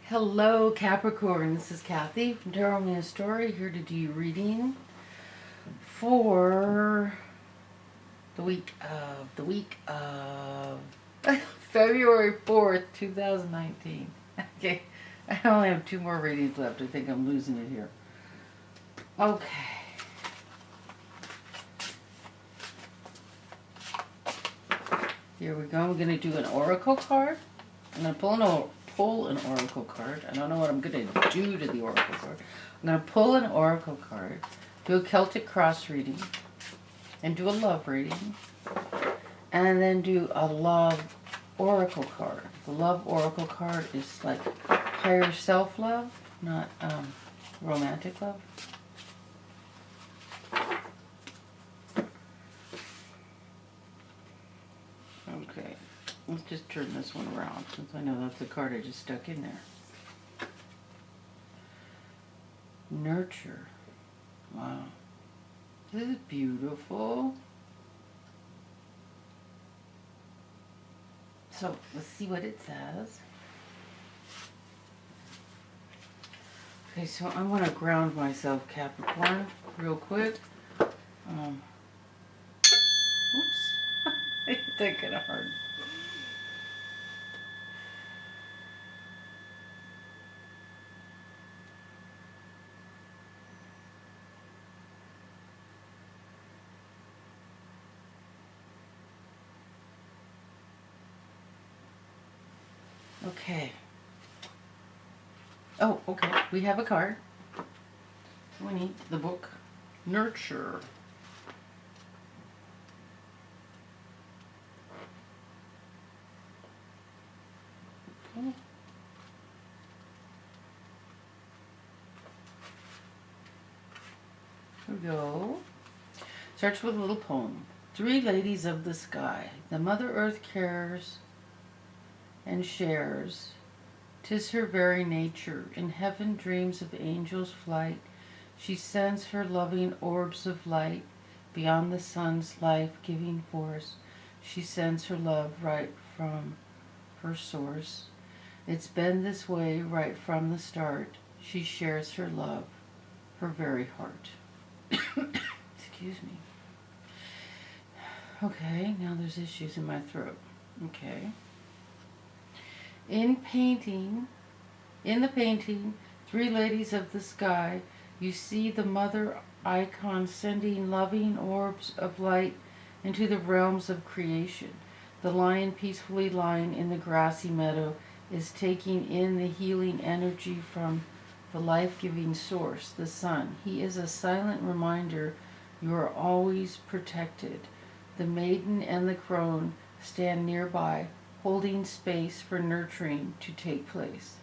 Hello, Capricorn. This is Kathy from Tarot Me a Story, here to do your reading for the week of February 4th, 2019. Okay, I only have two more readings left. I think I'm losing it here. Okay. Here we go. We're going to do an oracle card. I'm going to pull an oracle card. I don't know what I'm going to do to the oracle card. I'm going to pull an oracle card, do a Celtic cross reading, and do a love reading, and then do a love oracle card. The love oracle card is like higher self-love, not romantic love. Okay, let's just turn this one around since I know that's the card I just stuck in there. Nurture. Wow. This is beautiful. So let's see what it says. Okay, so I want to ground myself, Capricorn, real quick. Oops. I hit that kind of hard. Okay. Oh, okay. We have a card. We need the book Nurture. Okay. Here we go. Starts with a little poem. Three ladies of the sky. The Mother Earth cares and shares. 'Tis her very nature. In heaven dreams of angels' flight. She sends her loving orbs of light beyond the sun's life-giving force. She sends her love right from her source. It's been this way right from the start. She shares her love, her very heart. Excuse me. Okay, now there's issues in my throat. Okay. In the painting, Three Ladies of the Sky, you see the mother icon sending loving orbs of light into the realms of creation. The lion peacefully lying in the grassy meadow is taking in the healing energy from the life-giving source, the sun. He is a silent reminder you are always protected. The maiden and the crone stand nearby, holding space for nurturing to take place.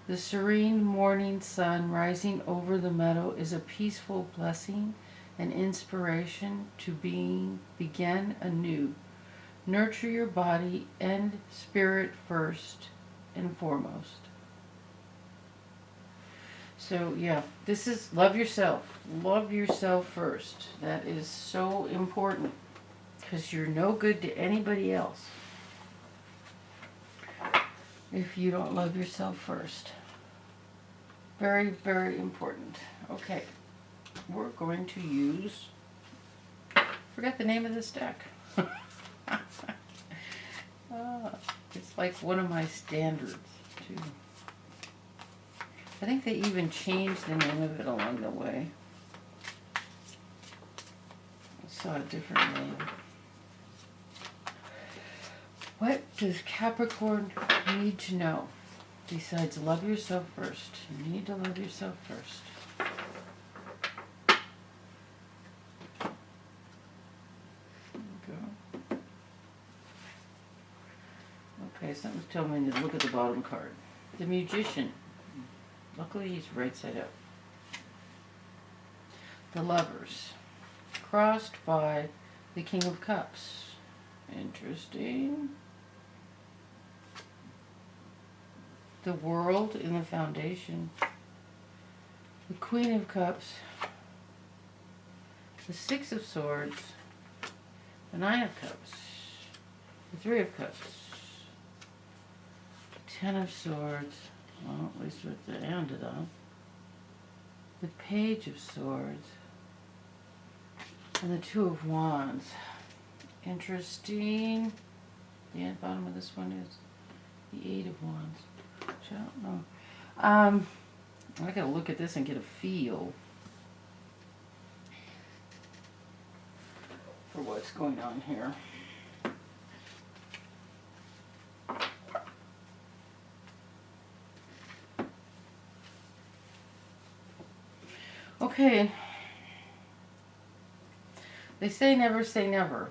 The serene morning sun rising over the meadow is a peaceful blessing and inspiration to begin anew. Nurture your body and spirit first and foremost. So yeah, this is love yourself. Love yourself first. That is so important because you're no good to anybody else if you don't love yourself first. Very, very important. Okay, we're going to use, forget the name of this deck. It's like one of my standards too. I think they even changed the name of it along the way. I saw a different name. What does Capricorn need to know besides love yourself first? You need to love yourself first. There we go. Okay, something's telling me to look at the bottom card. The Magician. Luckily he's right side up. The Lovers. Crossed by the King of Cups. Interesting. The World in the Foundation. The Queen of Cups. The Six of Swords. The Nine of Cups. The Three of Cups. The Ten of Swords. Well, at least with the end of them. The Page of Swords. And the Two of Wands. Interesting. The bottom of this one is the Eight of Wands. Which I don't know. I gotta look at this and get a feel for what's going on here. Okay. They say never.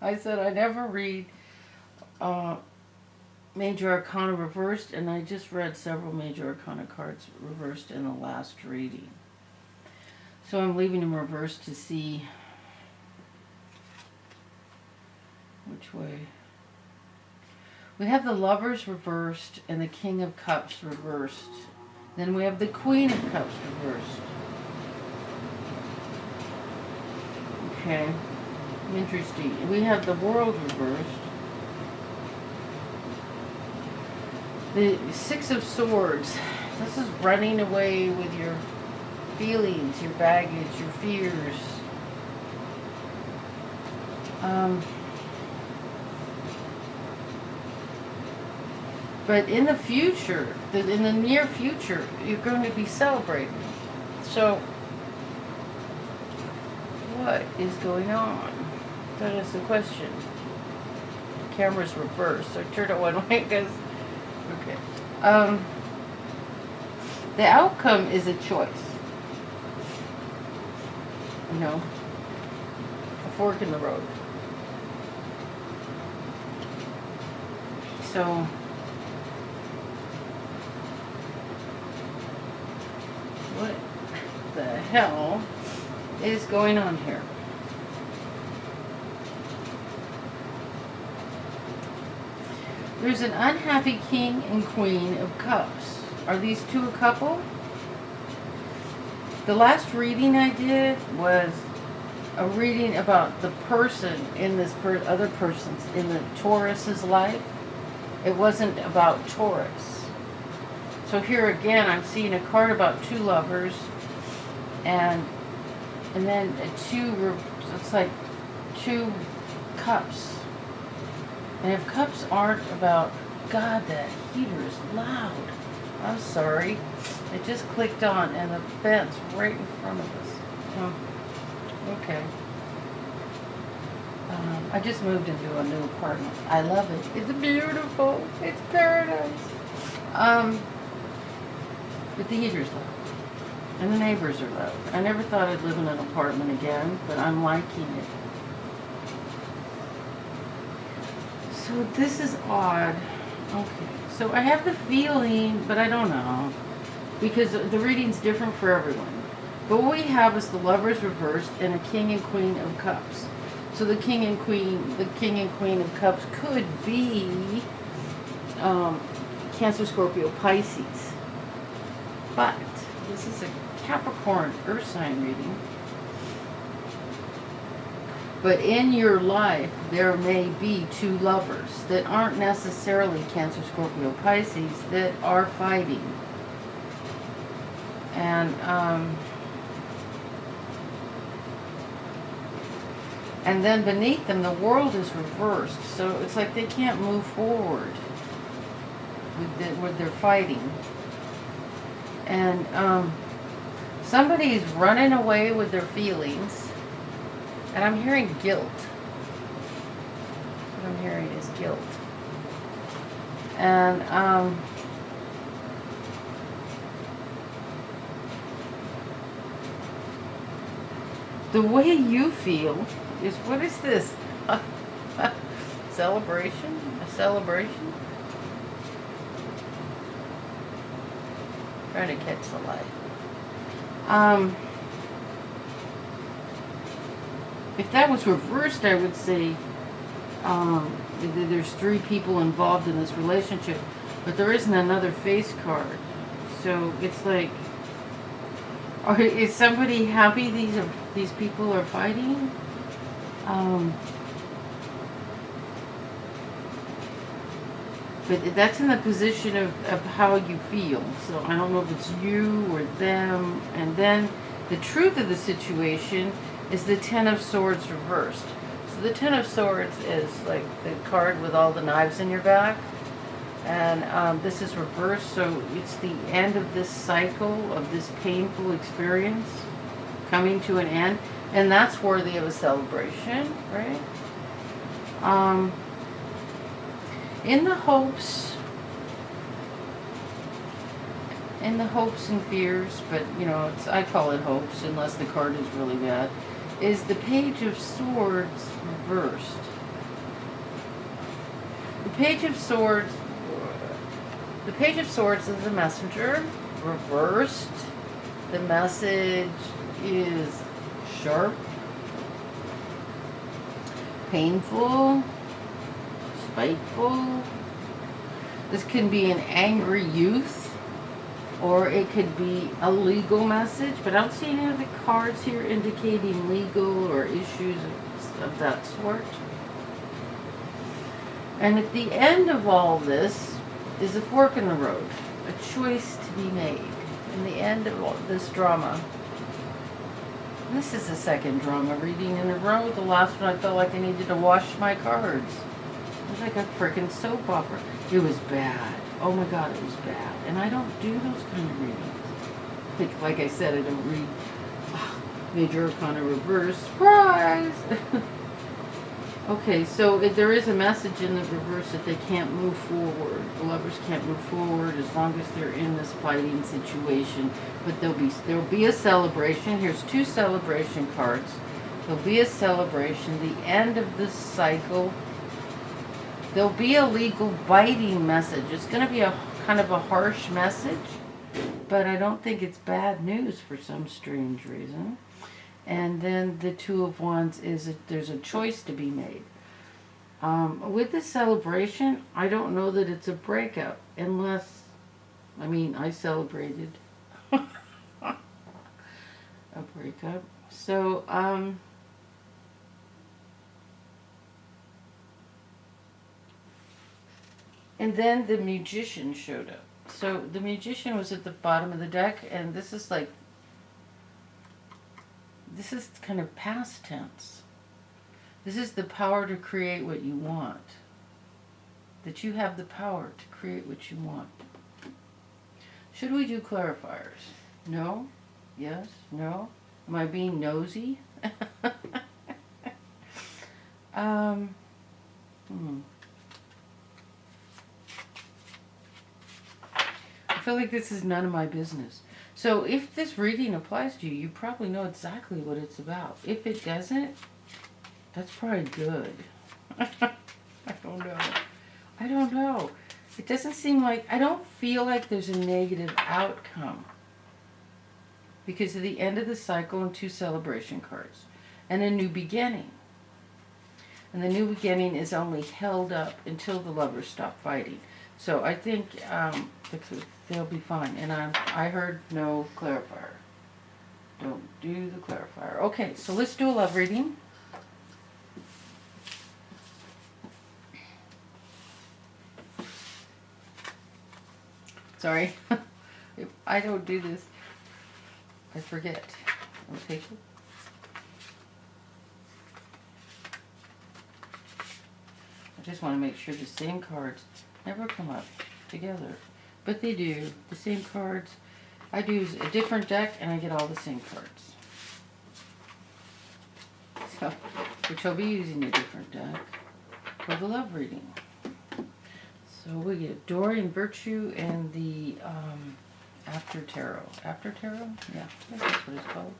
I said I never read Major Arcana reversed, and I just read several Major Arcana cards reversed in the last reading. So I'm leaving them reversed to see which way. We have the Lovers reversed and the King of Cups reversed. Then we have the Queen of Cups reversed. Okay, interesting. We have the World reversed. The Six of Swords. This is running away with your feelings, your baggage, your fears. But in the future, in the near future, you're going to be celebrating. So, what is going on? That is the question. The camera's reversed, so I turned it one way because, okay. The outcome is a choice. You know, a fork in the road. So, what the hell is going on here? There's an unhappy King and Queen of Cups. Are these two a couple? The last reading I did was a reading about the person in this other person's, in the Taurus's life. It wasn't about Taurus. So here again, I'm seeing a card about two lovers, and then it's like two cups. And if cups aren't about, God, that heater is loud. I'm sorry. It just clicked on, and the fence right in front of us. Oh, okay. I just moved into a new apartment. I love it. It's beautiful. It's paradise. But the heater's loud. And the neighbors are loud. I never thought I'd live in an apartment again, but I'm liking it. So this is odd. Okay. So I have the feeling, but I don't know. Because the reading's different for everyone. But what we have is the Lovers reversed and a King and Queen of Cups. So the King and Queen of Cups could be Cancer, Scorpio, Pisces. But this is a Capricorn Earth sign reading. But in your life, there may be two lovers that aren't necessarily Cancer, Scorpio, Pisces that are fighting. And then beneath them, the world is reversed. So it's like they can't move forward with their fighting. And somebody's running away with their feelings. And I'm hearing guilt. What I'm hearing is guilt. And the way you feel is, what is this? Celebration? A celebration? Trying to catch the light. If that was reversed, I would say there's three people involved in this relationship, but there isn't another face card. So it's like, is somebody happy these people are fighting? But that's in the position of how you feel. So I don't know if it's you or them. And then the truth of the situation is the Ten of Swords reversed. So the Ten of Swords is like the card with all the knives in your back. And this is reversed, so it's the end of this cycle of this painful experience coming to an end. And that's worthy of a celebration, right? In the hopes and fears, but you know, I call it hopes unless the card is really bad, is the Page of Swords reversed. The Page of Swords is the messenger, reversed. The message is sharp, painful, spiteful. This can be an angry youth, or it could be a legal message, but I don't see any of the cards here indicating legal or issues of that sort. And at the end of all this is a fork in the road, a choice to be made. In the end of all this drama. This is the second drama reading in a row. The last one I felt like I needed to wash my cards. It was like a freaking soap opera. It was bad. Oh my God, it was bad. And I don't do those kind of readings. Like I said, I don't read Major Arcana Reverse. Surprise! Okay, so there is a message in the reverse that they can't move forward. The lovers can't move forward as long as they're in this fighting situation. But there'll be a celebration. Here's two celebration cards. There'll be a celebration. The end of this cycle. There'll be a legal biting message. It's going to be a kind of a harsh message, but I don't think it's bad news for some strange reason. And then the Two of Wands is there's a choice to be made. With the celebration, I don't know that it's a breakup unless, I mean, I celebrated a breakup. So, and then the Magician showed up. So the Magician was at the bottom of the deck, and this is like, this is kind of past tense. This is the power to create what you want. That you have the power to create what you want. Should we do clarifiers? No? Yes? No? Am I being nosy? I feel like this is none of my business. So if this reading applies to you, you probably know exactly what it's about. If it doesn't, that's probably good. I don't know. I don't know. It doesn't seem like, I don't feel like there's a negative outcome because of the end of the cycle and two celebration cards and a new beginning. And the new beginning is only held up until the lovers stop fighting. So I think they'll be fine. And I heard no clarifier. Don't do the clarifier. Okay, so let's do a love reading. Sorry. If I don't do this, I forget. I'll take it. I just want to make sure the same cards never come up together. But they do. The same cards. I do a different deck and I get all the same cards. So, which I'll be using a different deck for the love reading. So we get Dorian Virtue and the After Tarot. After Tarot? Yeah, I think that's what it's called.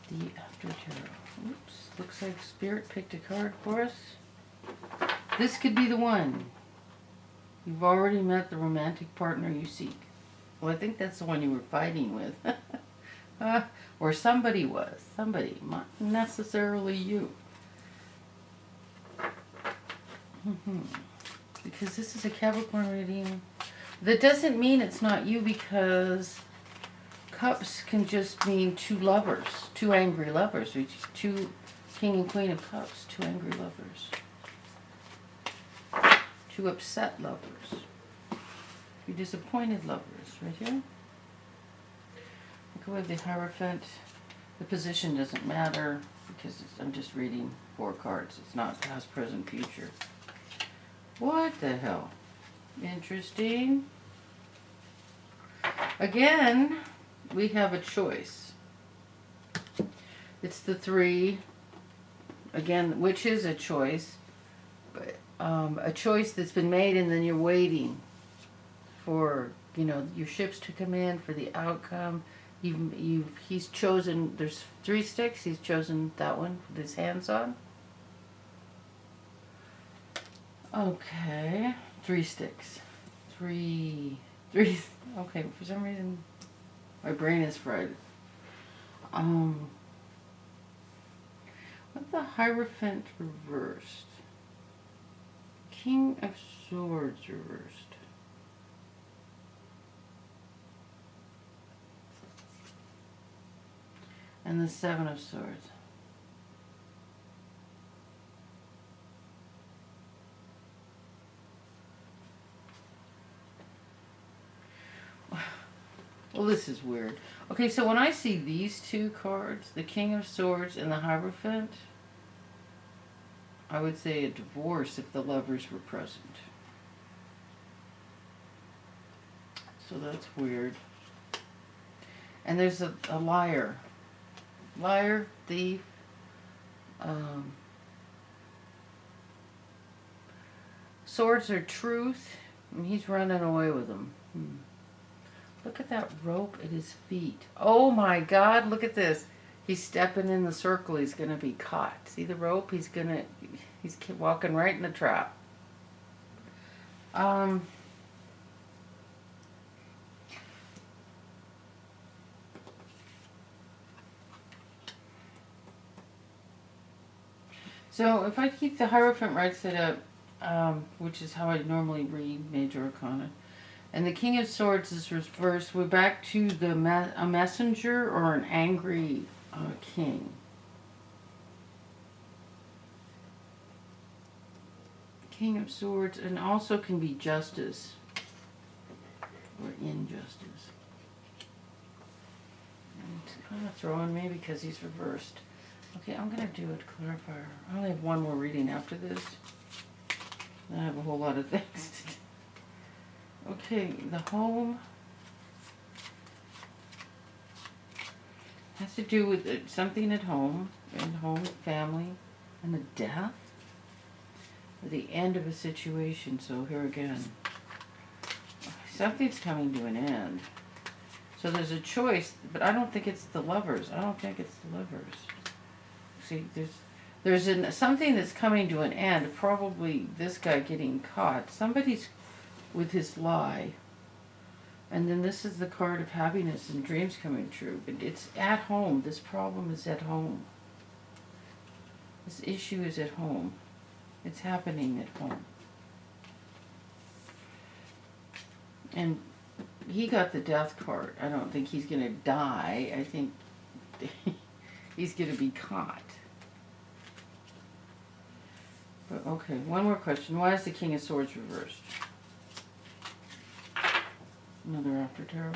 The After Tarot. Oops. Looks like Spirit picked a card for us. This could be the one. You've already met the romantic partner you seek. Well, I think that's the one you were fighting with. Or somebody was. Somebody. Not necessarily you. Because this is a Capricorn reading. That doesn't mean it's not you, because Cups can just mean two lovers. Two angry lovers. Two King and Queen of Cups. Two angry lovers. to upset lovers. You disappointed lovers, right here. Look away the Hierophant. The position doesn't matter because I'm just reading 4 cards. It's not past, present, future. What the hell? Interesting. Again, we have a choice. It's the 3. Again, which is a choice. But, a choice that's been made and then you're waiting for, you know, your ships to come in, for the outcome. He's chosen, there's 3 sticks, he's chosen that one with his hands on. Okay, 3 sticks. 3, okay, for some reason, my brain is fried. What's the Hierophant reversed? King of Swords reversed. And the 7 of Swords. Well, this is weird. Okay, so when I see these 2 cards, the King of Swords and the Hierophant, I would say a divorce if the lovers were present. So that's weird. And there's a liar. Liar, thief, swords are truth, and he's running away with them. Look at that rope at his feet. Oh my God, look at this. He's stepping in the circle. He's going to be caught. See the rope? He's walking right in the trap. So if I keep the Hierophant right side up, which is how I normally read Major Arcana, and the King of Swords is reversed, we're back to a messenger or an angry king. King of Swords, and also can be justice or injustice. And it's kind of throwing me because he's reversed. Okay, I'm going to do a clarifier. I only have one more reading after this. I have a whole lot of things to do. Okay, the home has to do with something at home, family, and the death. The end of a situation, so here again. Something's coming to an end. So there's a choice, but I don't think it's the lovers. I don't think it's the lovers. See, there's something that's coming to an end, probably this guy getting caught. Somebody's with his lie. And then this is the card of happiness and dreams coming true. But it's at home. This problem is at home. This issue is at home. It's happening at home. And he got the death card. I don't think he's going to die. I think he's going to be caught. But okay, one more question. Why is the King of Swords reversed? Another after tarot.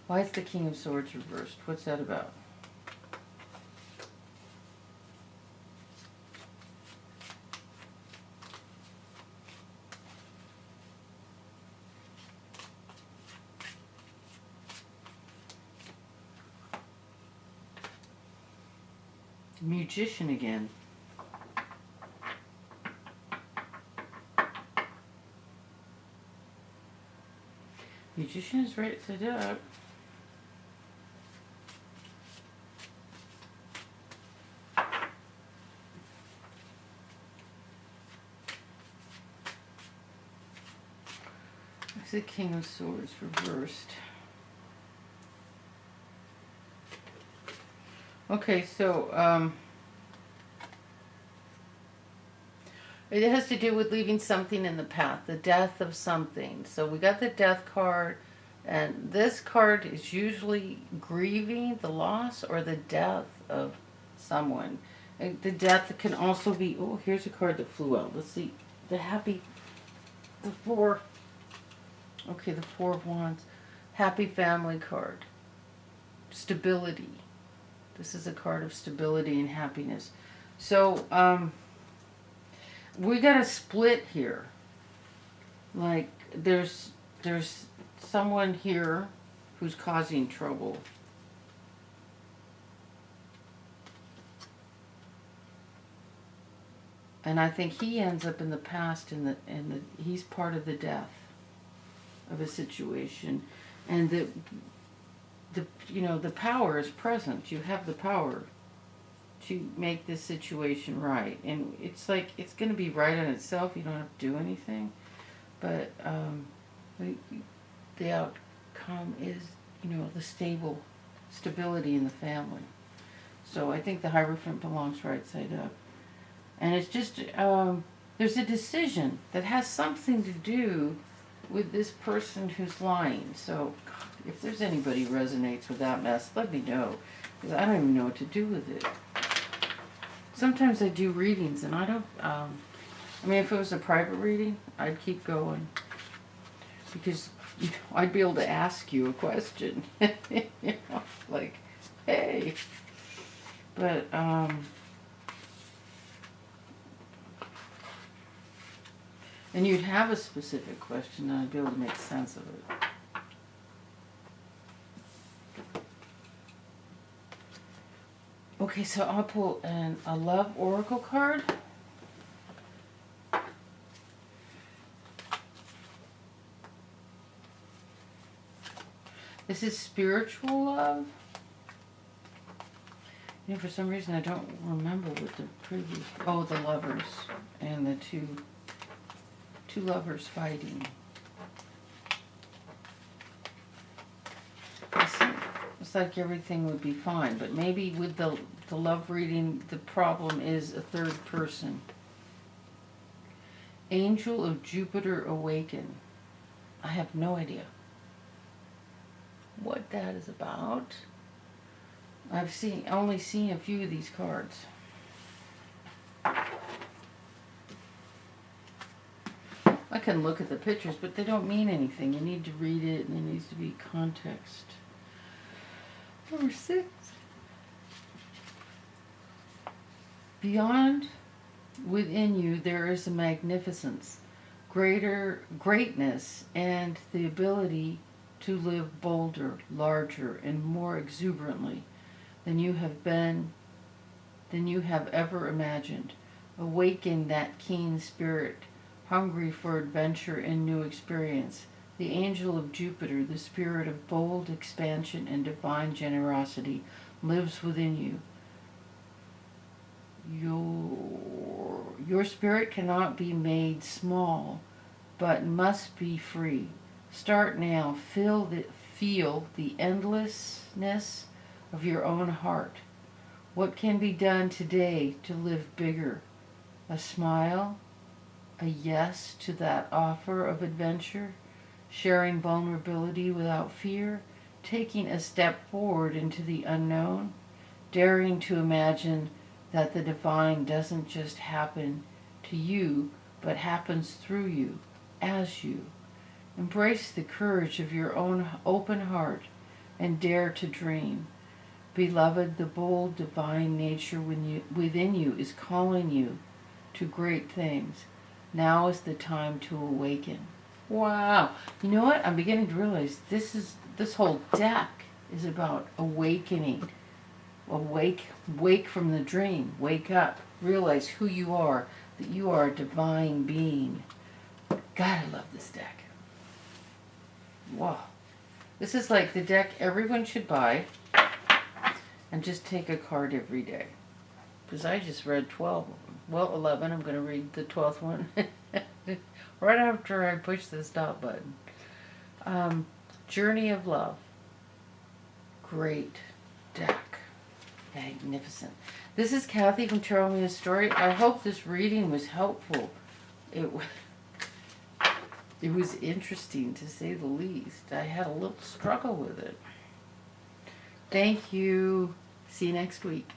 Why is the King of Swords reversed? What's that about? Magician again. Magician is right side up. It's the King of Swords reversed. Okay, so it has to do with leaving something in the path, the death of something. So we got the death card, and this card is usually grieving the loss or the death of someone. And the death can also be, oh, here's a card that flew out. Let's see, the happy, The Four. Okay, the Four of Wands. Happy family card. Stability. This is a card of stability and happiness. So, we got a split here. Like, there's someone here who's causing trouble. And I think he ends up in the past, he's part of the death of a situation, and the power is present. You have the power to make this situation right, and it's like it's going to be right on itself. You don't have to do anything, but the outcome is the stability in the family. So I think the Hierophant belongs right side up. And it's just, there's a decision that has something to do with this person who's lying. So if there's anybody who resonates with that mess, let me know. Because I don't even know what to do with it. Sometimes I do readings and I don't, if it was a private reading, I'd keep going. Because I'd be able to ask you a question. Like, hey. But, and you'd have a specific question and I'd be able to make sense of it. Okay, so I'll pull a love oracle card. This is spiritual love. For some reason I don't remember what the previous... Oh, the lovers and the two lovers fighting. It's like everything would be fine, but maybe with the love reading, the problem is a third person. Angel of Jupiter awaken. I have no idea what that is about. I've only seen a few of these cards. I can look at the pictures, but they don't mean anything. You need to read it, and there needs to be context. Number 6. Beyond within you, there is a magnificence, greatness, and the ability to live bolder, larger, and more exuberantly than you have ever imagined. Awaken that keen spirit, hungry for adventure and new experience. The angel of Jupiter, the spirit of bold expansion and divine generosity, lives within you. Your spirit cannot be made small, but must be free. Start now. Feel the endlessness of your own heart. What can be done today to live bigger? A smile? A yes to that offer of adventure? Sharing vulnerability without fear? Taking a step forward into the unknown? Daring to imagine that the divine doesn't just happen to you, but happens through you, as you. Embrace the courage of your own open heart and dare to dream. Beloved, the bold divine nature within you is calling you to great things. Now is the time to awaken. Wow. You know what? I'm beginning to realize this whole deck is about awakening. Wake from the dream. Wake up. Realize who you are, that you are a divine being. God, I love this deck. Wow. This is like the deck everyone should buy and just take a card every day. Because I just read 12 of them. Well, 11. I'm going to read the 12th one right after I push the stop button. Journey of Love. Great deck. Magnificent. This is Kathy from Tarot Me a Story. I hope this reading was helpful. It was interesting, to say the least. I had a little struggle with it. Thank you. See you next week.